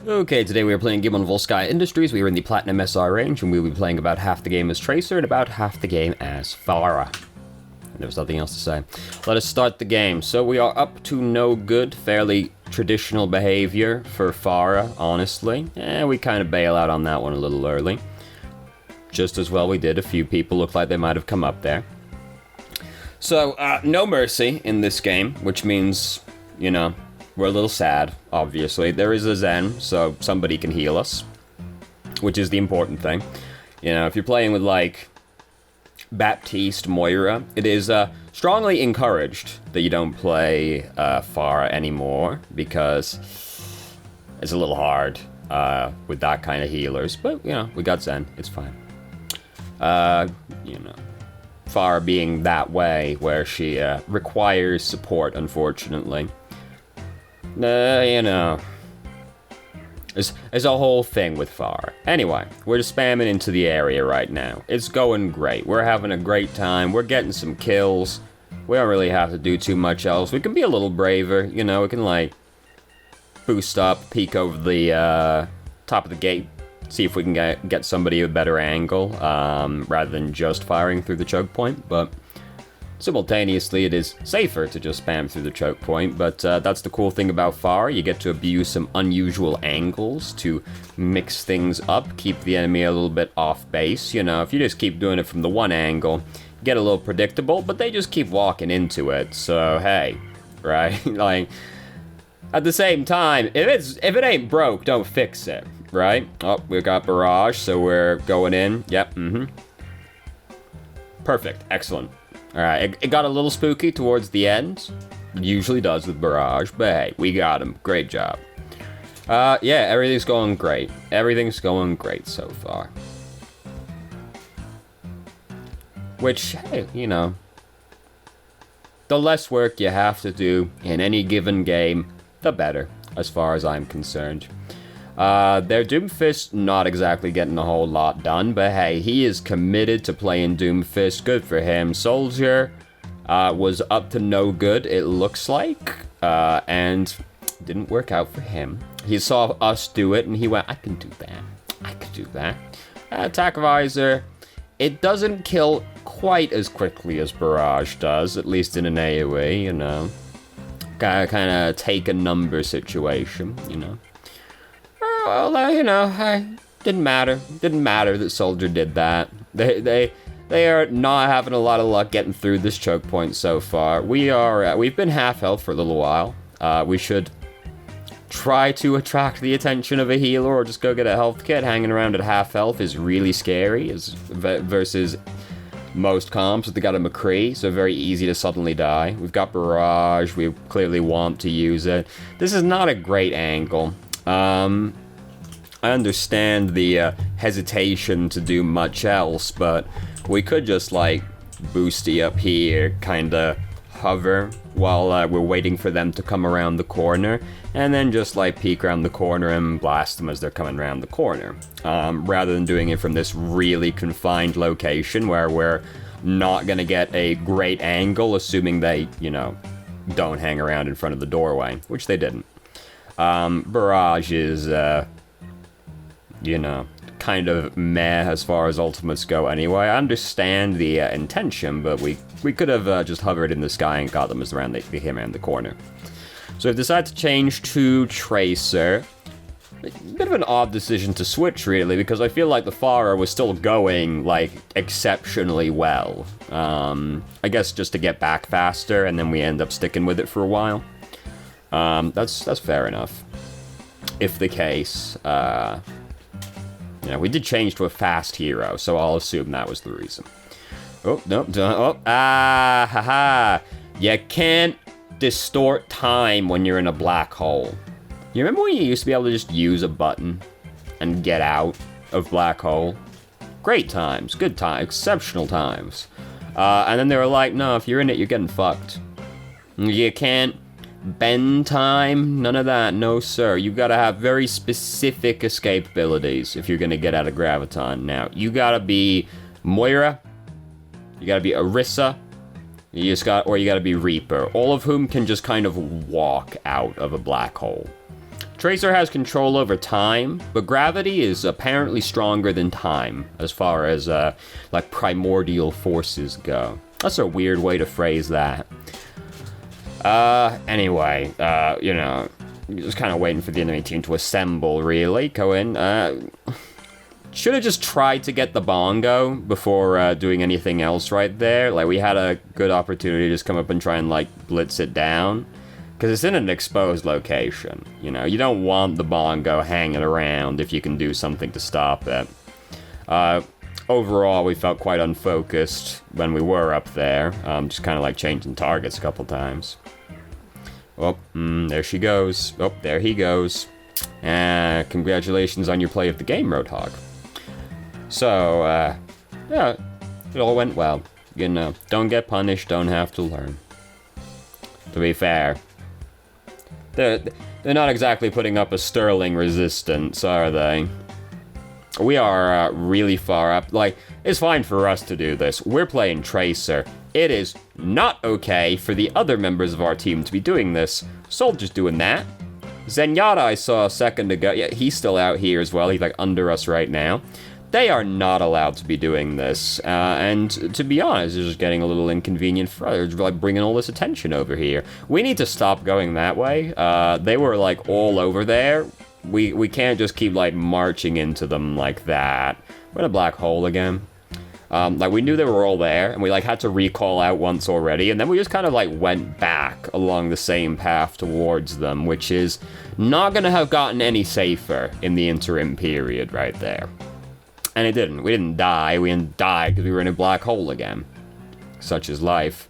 Okay, today we are playing a game on Volsky Industries. We are in the Platinum SR range, and we'll be playing about half the game as Tracer and about half the game as Pharah. There was nothing else to say. Let us start the game. So we are up to no good, fairly traditional behavior for Pharah, honestly. We kind of bail out on that one a little early. Just as well we did. A few people looked like they might have come up there. So, no mercy in this game, which means, you know, we're a little sad, obviously. There is a Zen, so somebody can heal us, which is the important thing. You know, if you're playing with, like, Baptiste Moira, it is strongly encouraged that you don't play Pharah anymore, because it's a little hard with that kind of healers. But, you know, we got Zen. It's fine. You know, Pharah being that way, where she requires support, unfortunately. You know, there's a whole thing with Pharah. Anyway, we're just spamming into the area right now. It's going great. We're having a great time. We're getting some kills. We don't really have to do too much else. We can be a little braver, you know. We can, like, boost up, peek over the top of the gate, see if we can get somebody a better angle, rather than just firing through the choke point, but simultaneously, it is safer to just spam through the choke point, but that's the cool thing about Pharah. You get to abuse some unusual angles to mix things up, keep the enemy a little bit off base. You know, if you just keep doing it from the one angle, you get a little predictable, but they just keep walking into it, so hey, right? Like, at the same time, if it ain't broke, don't fix it, right? Oh, we got barrage, so we're going in. Yep, Perfect, excellent. Alright, it got a little spooky towards the end. It usually does with barrage, but hey, we got him. Great job. Yeah, everything's going great. Everything's going great so far. Which, hey, you know, the less work you have to do in any given game, the better, as far as I'm concerned. Their Doomfist not exactly getting a whole lot done, but hey, he is committed to playing Doomfist. Good for him. Soldier was up to no good, it looks like, and didn't work out for him. He saw us do it, and he went, I can do that. I can do that. Attack Visor, it doesn't kill quite as quickly as Barrage does, at least in an AoE, you know. Kind of take a number situation, you know. Well, you know, didn't matter. Didn't matter that Soldier did that. They are not having a lot of luck getting through this choke point so far. We've been half health for a little while. We should try to attract the attention of a healer or just go get a health kit. Hanging around at half health is really scary versus most comps. They got a McCree, so very easy to suddenly die. We've got Barrage. We clearly want to use it. This is not a great angle. I understand the hesitation to do much else, but we could just, like, boosty up here, kinda hover while we're waiting for them to come around the corner, and then just, like, peek around the corner and blast them as they're coming around the corner, rather than doing it from this really confined location where we're not gonna get a great angle, assuming they, you know, don't hang around in front of the doorway, which they didn't. Barrage is, you know, kind of meh as far as ultimates go anyway. I understand the intention, but we could have just hovered in the sky and got them as they came around the corner. So I've decided to change to Tracer. A bit of an odd decision to switch, really, because I feel like the Pharah was still going, like, exceptionally well. I guess just to get back faster, and then we end up sticking with it for a while. That's fair enough. If the case, you know, we did change to a fast hero, so I'll assume that was the reason. Oh, no, haha. You can't distort time when you're in a black hole. You remember when you used to be able to just use a button and get out of black hole? Great times, good times, exceptional times. And then they were like, no, if you're in it, you're getting fucked. You can't bend time, none of that, no sir. You've got to have very specific escape abilities if you're going to get out of Graviton. Now, you got to be Moira, you got to be Orisa, you got to be Reaper, all of whom can just kind of walk out of a black hole. Tracer has control over time, but gravity is apparently stronger than time as far as, like, primordial forces go. That's a weird way to phrase that. Anyway, you know, just kind of waiting for the enemy team to assemble, really. Go in. Should have just tried to get the bongo before doing anything else right there. Like, we had a good opportunity to just come up and try and, like, blitz it down. Because it's in an exposed location, you know? You don't want the bongo hanging around if you can do something to stop it. Overall, we felt quite unfocused when we were up there. Just kind of, like, changing targets a couple times. Oh, there she goes. Oh, there he goes. Congratulations on your play of the game, Roadhog. So, yeah, it all went well. You know, don't get punished, don't have to learn. To be fair, they're not exactly putting up a sterling resistance, are they? We are really far up. Like, it's fine for us to do this. We're playing Tracer. It is not okay for the other members of our team to be doing this. Soldier's doing that. Zenyatta I saw a second ago. Yeah, he's still out here as well. He's like under us right now. They are not allowed to be doing this. And to be honest, it's just getting a little inconvenient for others, like bringing all this attention over here. We need to stop going that way. They were like all over there. We can't just keep like marching into them like that. We're in a black hole again. Like, we knew they were all there, and we, like, had to recall out once already, and then we just kind of, like, went back along the same path towards them, which is not gonna have gotten any safer in the interim period right there. And it didn't. We didn't die. We didn't die because we were in a black hole again. Such is life.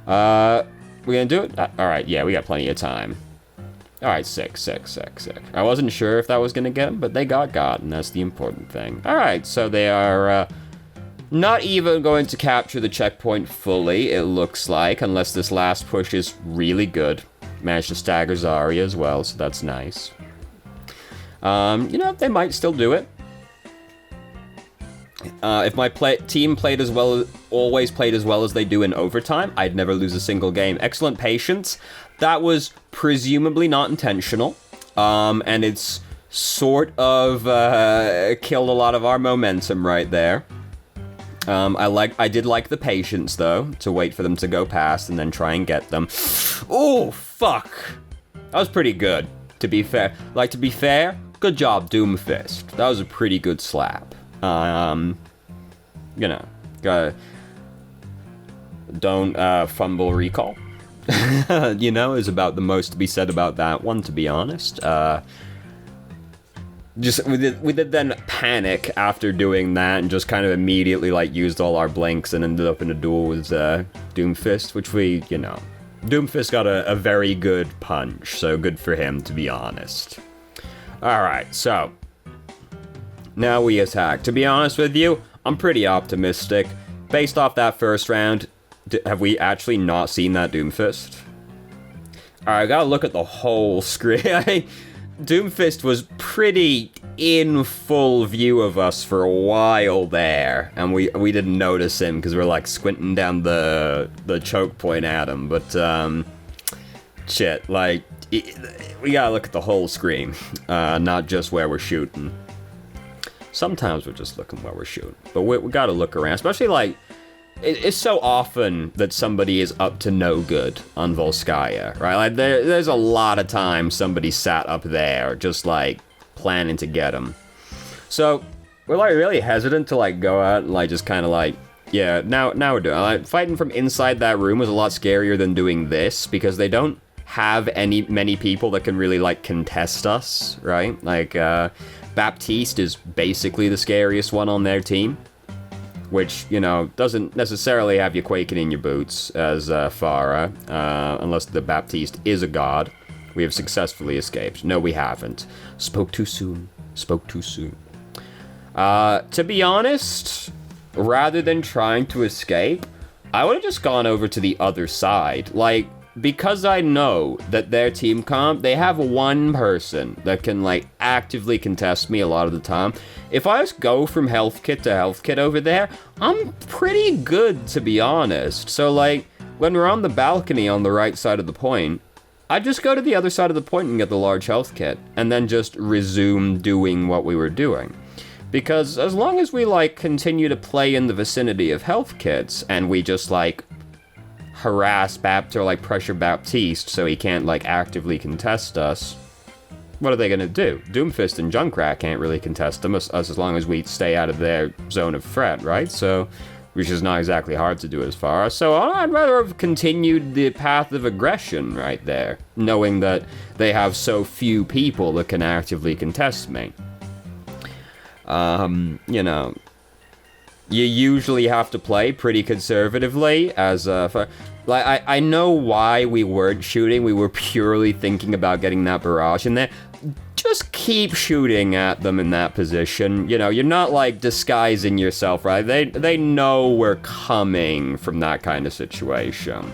We gonna do it? Alright, yeah, we got plenty of time. Alright, sick. I wasn't sure if that was gonna get them, but they got, and that's the important thing. Alright, so they are, not even going to capture the checkpoint fully, it looks like, unless this last push is really good. Managed to stagger Zarya as well, so that's nice. You know, they might still do it. If my team played as well, always played as well as they do in overtime, I'd never lose a single game. Excellent patience. That was presumably not intentional, and it's sort of killed a lot of our momentum right there. I did like the patience, though, to wait for them to go past and then try and get them. Oh, fuck. That was pretty good, to be fair. Like, to be fair, good job, Doomfist. That was a pretty good slap. You know, don't fumble recall. You know, is about the most to be said about that one, to be honest. We did then panic after doing that and just kind of immediately, like, used all our blinks and ended up in a duel with Doomfist, which we, you know, Doomfist got a very good punch, so good for him, to be honest. Alright, so now we attack. To be honest with you, I'm pretty optimistic. Based off that first round, have we actually not seen that Doomfist? Alright, I gotta look at the whole screen. Doomfist was pretty in full view of us for a while there, and we didn't notice him because we're like squinting down the choke point at him, but shit, like, we gotta look at the whole screen, not just where we're shooting. Sometimes we're just looking where we're shooting, but we gotta look around, especially like, it's so often that somebody is up to no good on Volskaya, right? Like, there's a lot of times somebody sat up there just, like, planning to get him. So, we're, like, really hesitant to, like, go out and, like, just kind of, like, yeah, now we're doing it. Like, fighting from inside that room was a lot scarier than doing this, because they don't have many people that can really, like, contest us, right? Like, Baptiste is basically the scariest one on their team. Which, you know, doesn't necessarily have you quaking in your boots as Pharah, unless the Baptiste is a god. We have successfully escaped. No, we haven't. Spoke too soon. To be honest, rather than trying to escape, I would have just gone over to the other side. Like, because I know that their team comp, they have one person that can, like, actively contest me a lot of the time. If I just go from health kit to health kit over there, I'm pretty good, to be honest. So, like, when we're on the balcony on the right side of the point, I'd just go to the other side of the point and get the large health kit, and then just resume doing what we were doing. Because as long as we, like, continue to play in the vicinity of health kits, and we just, like, harass Baptiste, or, like, pressure Baptiste so he can't, like, actively contest us, what are they gonna do? Doomfist and Junkrat can't really contest them as long as we stay out of their zone of threat, right? So, which is not exactly hard to do as far. So I'd rather have continued the path of aggression right there, knowing that they have so few people that can actively contest me. You know, you usually have to play pretty conservatively as like, I know why we weren't shooting. We were purely thinking about getting that barrage in there. Just keep shooting at them in that position. You know, you're not, like, disguising yourself, right? They know we're coming from that kind of situation.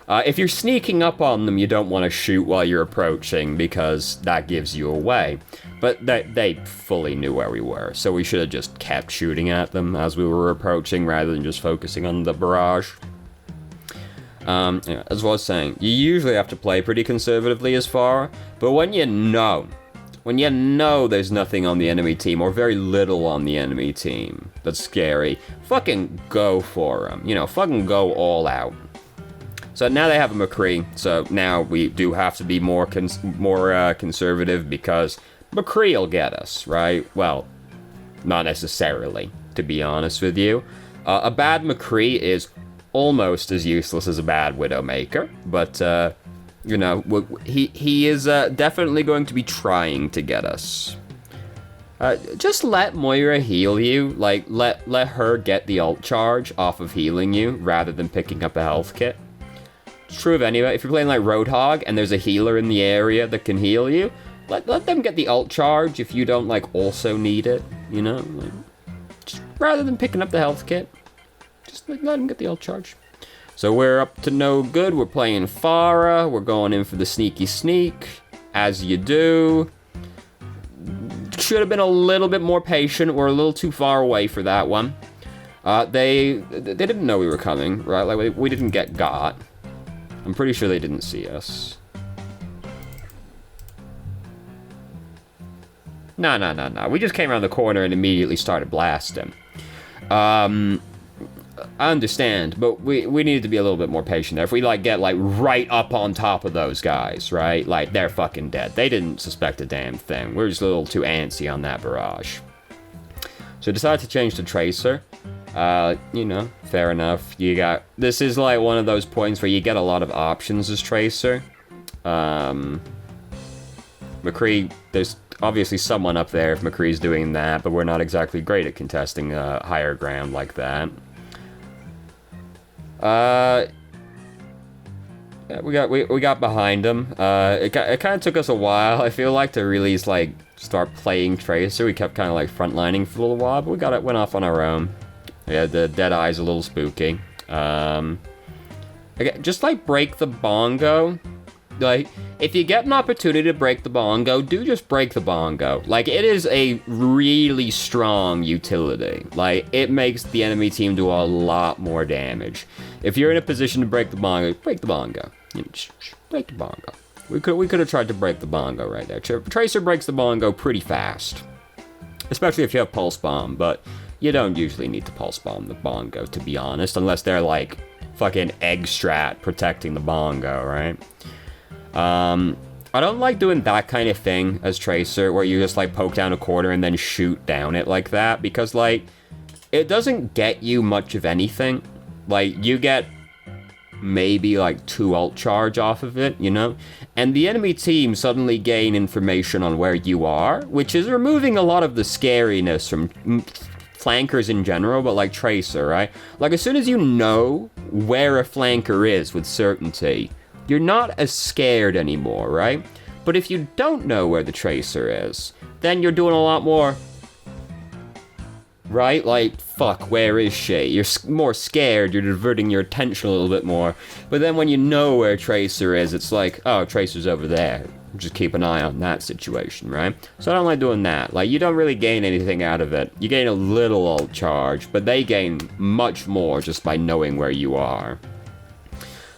If you're sneaking up on them, you don't want to shoot while you're approaching, because that gives you away. But they fully knew where we were, so we should have just kept shooting at them as we were approaching, rather than just focusing on the barrage. Yeah, as I was saying, you usually have to play pretty conservatively as far, but when you know there's nothing on the enemy team, or very little on the enemy team that's scary, fucking go for them. You know, fucking go all out. So now they have a McCree, so now we do have to be more conservative, because McCree will get us, right? Well, not necessarily, to be honest with you. A bad McCree is almost as useless as a bad Widowmaker, but, you know, he is definitely going to be trying to get us. Just let Moira heal you, like, let her get the ult charge off of healing you, rather than picking up a health kit. It's true of anyway, if you're playing like Roadhog, and there's a healer in the area that can heal you, let them get the ult charge if you don't, like, also need it, you know? Like, just rather than picking up the health kit. Just let him get the ult charge. So we're up to no good. We're playing Pharah. We're going in for the sneaky sneak, as you do. Should have been a little bit more patient. We're a little too far away for that one. They didn't know we were coming, right? Like, we didn't get got. I'm pretty sure they didn't see us. No. We just came around the corner and immediately started blasting. I understand, but we needed to be a little bit more patient there. If we, like, get, like, right up on top of those guys, right? Like, they're fucking dead. They didn't suspect a damn thing. We're just a little too antsy on that barrage. So decided to change to Tracer. You know, fair enough. This is, like, one of those points where you get a lot of options as Tracer. McCree, there's obviously someone up there if McCree's doing that, but we're not exactly great at contesting higher ground like that. Yeah, we got behind him. It kind of took us a while, I feel like, to really, like, start playing Tracer. We kept kind of, like, frontlining for a little while, but went off on our own. Yeah, the Deadeye's a little spooky. Again, just, like, break the bongo. Like, if you get an opportunity to break the bongo, do just break the bongo. Like, it is a really strong utility. Like, it makes the enemy team do a lot more damage. If you're in a position to break the bongo, break the bongo. You know, just break the bongo. We could have tried to break the bongo right there. Tracer breaks the bongo pretty fast. Especially if you have Pulse Bomb, but you don't usually need to Pulse Bomb the bongo, to be honest, unless they're, like, fucking egg strat protecting the bongo, right? I don't like doing that kind of thing as Tracer, where you just, like, poke down a corner and then shoot down it like that, because, like, it doesn't get you much of anything. Like, you get maybe, like, 2 ult charge off of it, you know? And the enemy team suddenly gain information on where you are, which is removing a lot of the scariness from flankers in general, but, like, Tracer, right? Like, as soon as you know where a flanker is with certainty, you're not as scared anymore, right? But if you don't know where the Tracer is, then you're doing a lot more, right? Like, fuck, where is she? You're more scared, you're diverting your attention a little bit more. But then when you know where Tracer is, it's like, oh, Tracer's over there. Just keep an eye on that situation, right? So I don't like doing that. Like, you don't really gain anything out of it. You gain a little ult charge, but they gain much more just by knowing where you are.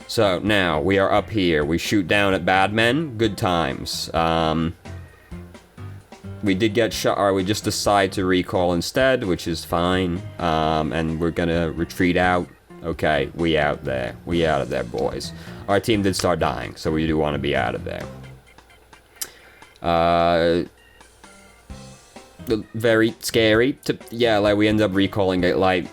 So, now, we are up here. We shoot down at bad men. Good times. We did get shot, or we just decide to recall instead, which is fine. And we're gonna retreat out. Okay, we out there. We out of there, boys. Our team did start dying, so we do want to be out of there. Very scary. Yeah, like, we end up recalling it, like,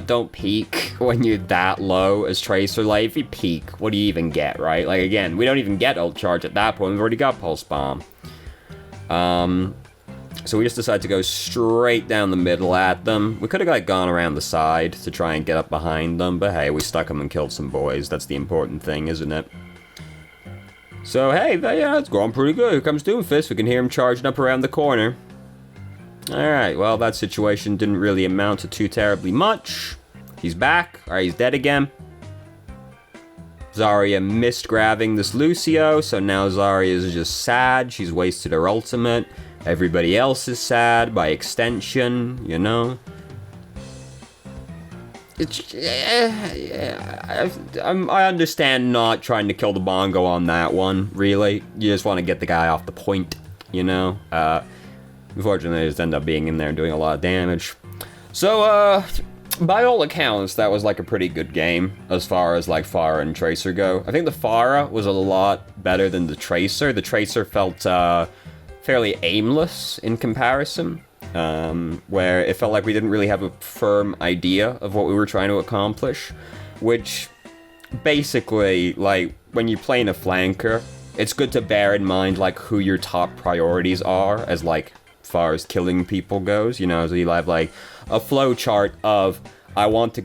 don't peek when you're that low as Tracer. Like, if you peek, what do you even get, right? Like, again, we don't even get ult charge at that point. We've already got pulse bomb. So we just decided to go straight down the middle at them. We could have, like, gone around the side to try and get up behind them, but hey, we stuck them and killed some boys. That's the important thing, isn't it? So, hey, yeah, it's going pretty good. Here comes Doomfist. We can hear him charging up around the corner. Alright, well, that situation didn't really amount to too terribly much. He's back. Alright, he's dead again. Zarya missed grabbing this Lucio, so now Zarya is just sad. She's wasted her ultimate. Everybody else is sad by extension, you know? I understand not trying to kill the bongo on that one, really. You just want to get the guy off the point, you know? Unfortunately, they just end up being in there and doing a lot of damage. So, by all accounts, that was like a pretty good game as far as like Pharah and Tracer go. I think the Pharah was a lot better than the Tracer. The Tracer felt fairly aimless in comparison, where it felt like we didn't really have a firm idea of what we were trying to accomplish, which basically, like, when you're playing a flanker, it's good to bear in mind like who your top priorities are as like far as killing people goes, you know, so you have like a flow chart of I want to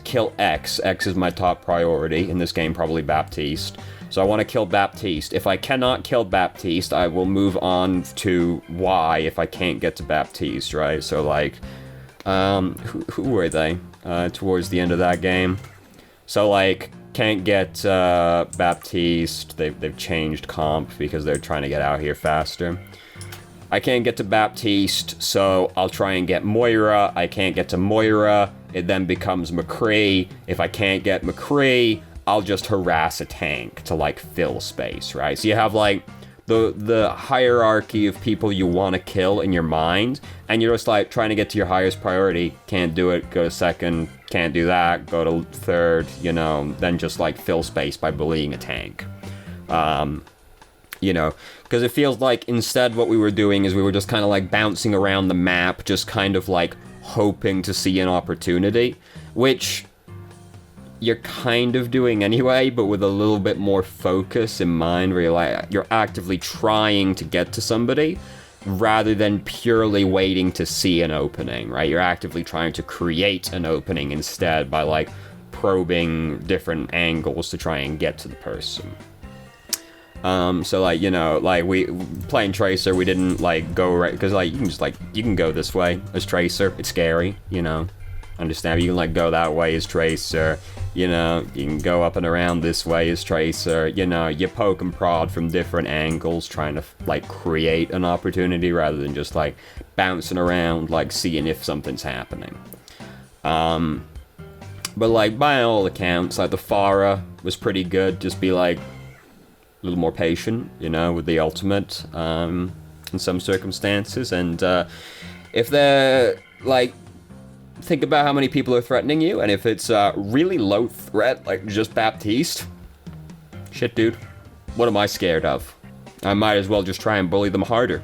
kill X. X is my top priority in this game, probably Baptiste. So I want to kill Baptiste. If I cannot kill Baptiste, I will move on to Y if I can't get to Baptiste, right? So like, who were they towards the end of that game? So like, can't get Baptiste. They've changed comp because they're trying to get out here faster. I can't get to Baptiste, so I'll try and get Moira. I can't get to Moira. It then becomes McCree. If I can't get McCree, I'll just harass a tank to, like, fill space, right? So you have, like, the hierarchy of people you want to kill in your mind, and you're just, like, trying to get to your highest priority. Can't do it, go to second. Can't do that, go to third, you know, then just, like, fill space by bullying a tank. You know, because it feels like instead what we were doing is we were just kind of like bouncing around the map, just kind of like hoping to see an opportunity, which you're kind of doing anyway, but with a little bit more focus in mind, where you're actively trying to get to somebody rather than purely waiting to see an opening, right? You're actively trying to create an opening instead by like probing different angles to try and get to the person. So, like, you know, like, playing Tracer, we didn't, like, go right, because, like, you can go this way as Tracer, it's scary, you know, understand, you can, like, go that way as Tracer, you know, you can go up and around this way as Tracer, you know, you poke and prod from different angles, trying to, like, create an opportunity, rather than just, like, bouncing around, like, seeing if something's happening. But, like, by all accounts, like, the Pharah was pretty good, just be, like, a little more patient, you know, with the ultimate, in some circumstances, and, if they're, like, think about how many people are threatening you, and if it's a really low threat, like just Baptiste, shit, dude, what am I scared of? I might as well just try and bully them harder.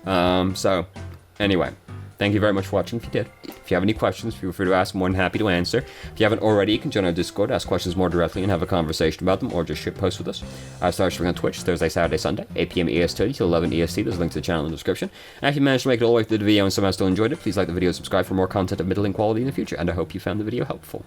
So, anyway, thank you very much for watching if you did. If you have any questions, feel free to ask, I'm more than happy to answer. If you haven't already, you can join our Discord, ask questions more directly, and have a conversation about them, or just shit post with us. I start streaming on Twitch Thursday, Saturday, Sunday, 8 p.m. EST till 11 EST. There's a link to the channel in the description. And if you managed to make it all the way through the video and somehow still enjoyed it, please like the video, subscribe for more content of middling quality in the future, and I hope you found the video helpful.